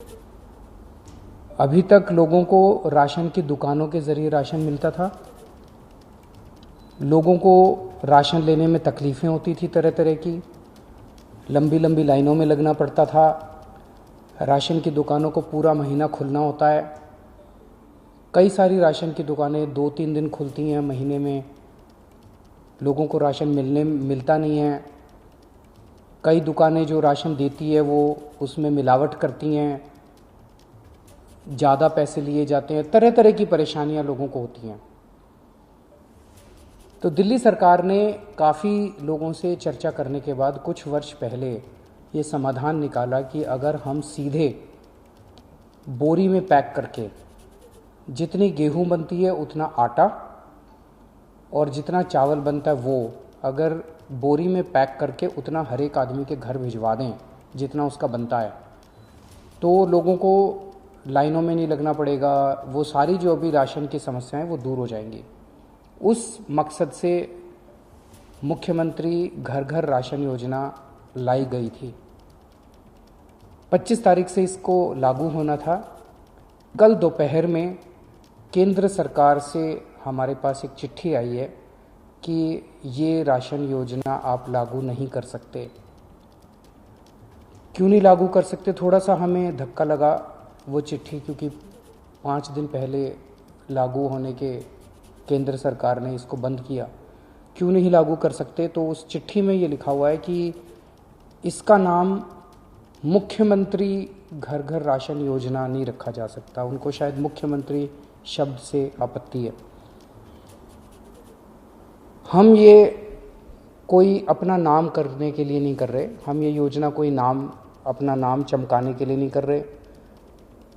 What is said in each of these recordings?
अभी तक लोगों को राशन की दुकानों के ज़रिए राशन मिलता था। लोगों को राशन लेने में तकलीफ़ें होती थी, तरह तरह की लंबी लंबी लाइनों में लगना पड़ता था। राशन की दुकानों को पूरा महीना खुलना होता है। कई सारी राशन की दुकानें 2-3 दिन खुलती हैं महीने में। लोगों को राशन मिलता नहीं है। कई दुकानें जो राशन देती है वो उसमें मिलावट करती हैं, ज़्यादा पैसे लिए जाते हैं। तरह तरह की परेशानियां लोगों को होती हैं। तो दिल्ली सरकार ने काफ़ी लोगों से चर्चा करने के बाद कुछ वर्ष पहले ये समाधान निकाला कि अगर हम सीधे बोरी में पैक करके जितनी गेहूं बनती है उतना आटा और जितना चावल बनता है वो अगर बोरी में पैक करके उतना हर एक आदमी के घर भिजवा दें जितना उसका बनता है, तो लोगों को लाइनों में नहीं लगना पड़ेगा। वो सारी जो अभी राशन की समस्याएं वो दूर हो जाएंगी। उस मकसद से मुख्यमंत्री घर घर राशन योजना लाई गई थी। 25 तारीख से इसको लागू होना था। कल दोपहर में केंद्र सरकार से हमारे पास एक चिट्ठी आई है कि ये राशन योजना आप लागू नहीं कर सकते। क्यों नहीं लागू कर सकते? थोड़ा सा हमें धक्का लगा वो चिट्ठी, क्योंकि 5 दिन पहले लागू होने के केंद्र सरकार ने इसको बंद किया। क्यों नहीं लागू कर सकते? तो उस चिट्ठी में ये लिखा हुआ है कि इसका नाम मुख्यमंत्री घर घर राशन योजना नहीं रखा जा सकता। उनको शायद मुख्यमंत्री शब्द से आपत्ति है। हम ये कोई अपना नाम करने के लिए नहीं कर रहे। हम ये योजना कोई अपना नाम चमकाने के लिए नहीं कर रहे।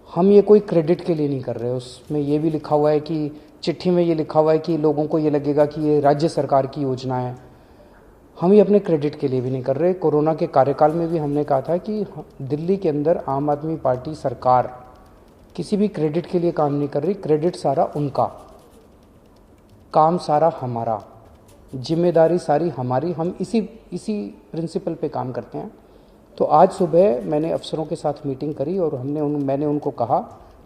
हम ये कोई क्रेडिट के लिए नहीं कर रहे। उसमें ये भी लिखा हुआ है कि चिट्ठी में ये लिखा हुआ है कि लोगों को ये लगेगा कि ये राज्य सरकार की योजना है। हम ये अपने क्रेडिट के लिए भी नहीं कर रहे। कोरोना के कार्यकाल में भी हमने कहा था कि दिल्ली के अंदर आम आदमी पार्टी सरकार किसी भी क्रेडिट के लिए काम नहीं कर रही। क्रेडिट सारा उनका, काम सारा हमारा, जिम्मेदारी सारी हमारी। हम इसी प्रिंसिपल पे काम करते हैं। तो आज सुबह मैंने अफसरों के साथ मीटिंग करी और मैंने उनको कहा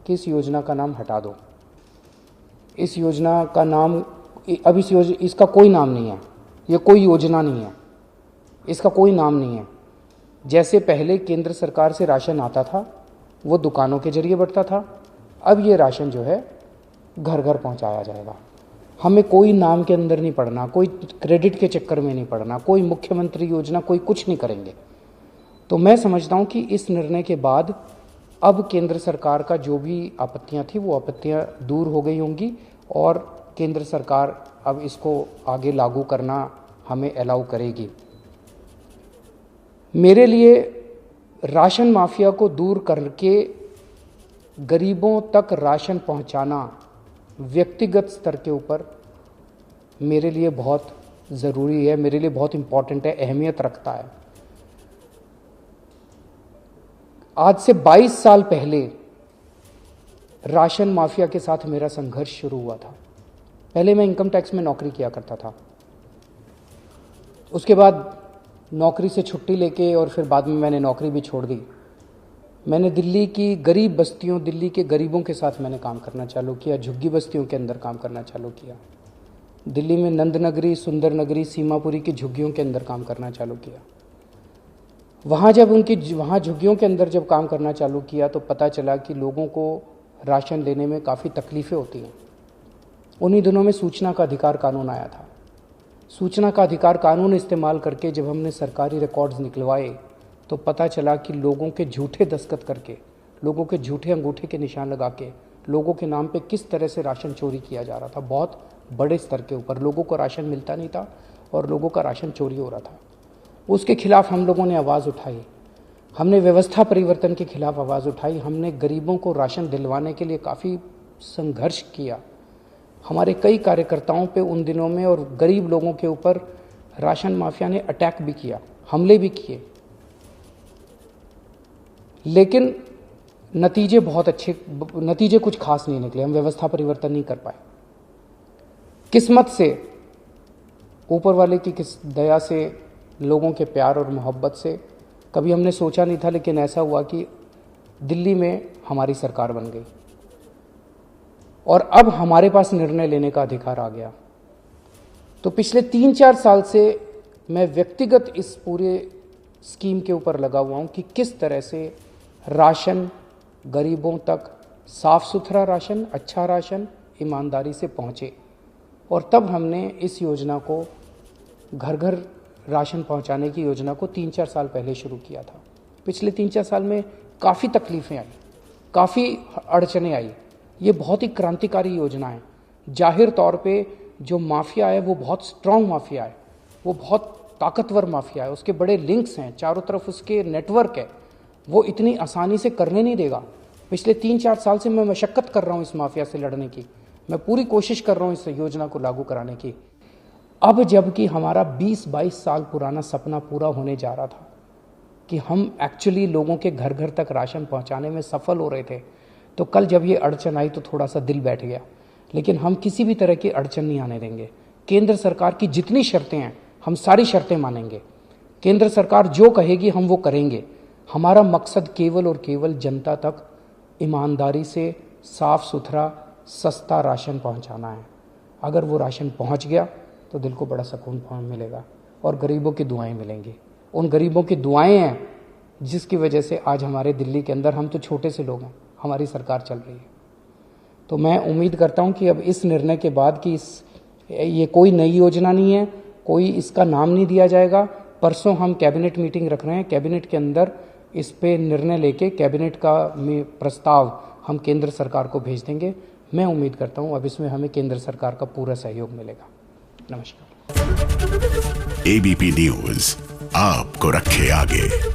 कि इस योजना का नाम हटा दो। इस योजना का नाम अब इसका कोई नाम नहीं है। ये कोई योजना नहीं है, इसका कोई नाम नहीं है। जैसे पहले केंद्र सरकार से राशन आता था वो दुकानों के जरिए बढ़ता था, अब ये राशन जो है घर घर पहुंचाया जाएगा। हमें कोई नाम के अंदर नहीं पड़ना, कोई क्रेडिट के चक्कर में नहीं पड़ना, कोई मुख्यमंत्री योजना, कोई कुछ नहीं करेंगे। तो मैं समझता हूं कि इस निर्णय के बाद अब केंद्र सरकार का जो भी आपत्तियां थी वो आपत्तियां दूर हो गई होंगी और केंद्र सरकार अब इसको आगे लागू करना हमें अलाउ करेगी। मेरे लिए राशन माफिया को दूर करके गरीबों तक राशन पहुंचाना व्यक्तिगत स्तर के ऊपर मेरे लिए बहुत ज़रूरी है, मेरे लिए बहुत इम्पॉर्टेंट है, अहमियत रखता है। आज से 22 साल पहले राशन माफिया के साथ मेरा संघर्ष शुरू हुआ था। पहले मैं इनकम टैक्स में नौकरी किया करता था। उसके बाद नौकरी से छुट्टी लेके और फिर बाद में मैंने नौकरी भी छोड़ दी। मैंने दिल्ली की गरीब बस्तियों, दिल्ली के गरीबों के साथ मैंने काम करना चालू किया, झुग्गी बस्तियों के अंदर काम करना चालू किया। दिल्ली में नंद नगरी, सुंदर नगरी, सीमापुरी की झुग्गियों के अंदर काम करना चालू किया। वहाँ झुग्गियों के अंदर जब काम करना चालू किया तो पता चला कि लोगों को राशन लेने में काफ़ी तकलीफ़ें होती हैं। उन्हीं दिनों में सूचना का अधिकार कानून आया था। सूचना का अधिकार कानून इस्तेमाल करके जब हमने सरकारी रिकॉर्ड्स निकलवाए तो पता चला कि लोगों के झूठे दस्तखत करके, लोगों के झूठे अंगूठे के निशान लगा के लोगों के नाम पे किस तरह से राशन चोरी किया जा रहा था। बहुत बड़े स्तर के ऊपर लोगों को राशन मिलता नहीं था और लोगों का राशन चोरी हो रहा था। उसके खिलाफ हम लोगों ने आवाज़ उठाई। हमने व्यवस्था परिवर्तन के खिलाफ आवाज़ उठाई। हमने गरीबों को राशन दिलवाने के लिए काफ़ी संघर्ष किया। हमारे कई कार्यकर्ताओं पे उन दिनों में और गरीब लोगों के ऊपर राशन माफिया ने अटैक भी किया, हमले भी किए, लेकिन नतीजे कुछ खास नहीं निकले। हम व्यवस्था परिवर्तन नहीं कर पाए। किस्मत से, ऊपर वाले की दया से, लोगों के प्यार और मोहब्बत से कभी हमने सोचा नहीं था, लेकिन ऐसा हुआ कि दिल्ली में हमारी सरकार बन गई और अब हमारे पास निर्णय लेने का अधिकार आ गया। तो पिछले 3-4 साल से मैं व्यक्तिगत इस पूरे स्कीम के ऊपर लगा हुआ हूँ कि किस तरह से राशन गरीबों तक, साफ सुथरा राशन, अच्छा राशन ईमानदारी से पहुँचे। और तब हमने इस योजना को, घर घर राशन पहुँचाने की योजना को 3-4 साल पहले शुरू किया था। पिछले 3-4 साल में काफ़ी तकलीफ़ें आई, काफ़ी अड़चनें आई। ये बहुत ही क्रांतिकारी योजना है। जाहिर तौर पे जो माफिया है वो बहुत स्ट्रांग माफिया है, वो बहुत ताकतवर माफिया है, उसके बड़े लिंक्स हैं, चारों तरफ उसके नेटवर्क है, वो इतनी आसानी से करने नहीं देगा। पिछले 3-4 साल से मैं मशक्क़त कर रहा हूँ इस माफिया से लड़ने की, मैं पूरी कोशिश कर रहा हूँ इस योजना को लागू कराने की। अब जबकि हमारा 20-22 साल पुराना सपना पूरा होने जा रहा था कि हम एक्चुअली लोगों के घर घर तक राशन पहुँचाने में सफल हो रहे थे, तो कल जब ये अड़चन आई तो थोड़ा सा दिल बैठ गया। लेकिन हम किसी भी तरह की अड़चन नहीं आने देंगे। केंद्र सरकार की जितनी शर्तें हैं हम सारी शर्तें मानेंगे। केंद्र सरकार जो कहेगी हम वो करेंगे। हमारा मकसद केवल और केवल जनता तक ईमानदारी से साफ सुथरा सस्ता राशन पहुंचाना है। अगर वो राशन पहुंच गया तो दिल को बड़ा सुकून मिलेगा और गरीबों की दुआएं मिलेंगी। उन गरीबों की दुआएं हैं जिसकी वजह से आज हमारे दिल्ली के अंदर, हम तो छोटे से लोग हैं, हमारी सरकार चल रही है। तो मैं उम्मीद करता हूं कि अब इस निर्णय के बाद कि ये कोई नई योजना नहीं है, कोई इसका नाम नहीं दिया जाएगा। परसों हम कैबिनेट मीटिंग रख रहे हैं, कैबिनेट के अंदर इस पे निर्णय लेके कैबिनेट का प्रस्ताव हम केंद्र सरकार को भेज देंगे। मैं उम्मीद करता हूं अब इसमें हमें केंद्र सरकार का पूरा सहयोग मिलेगा। नमस्कार। एबीपी न्यूज आपको रखे आगे।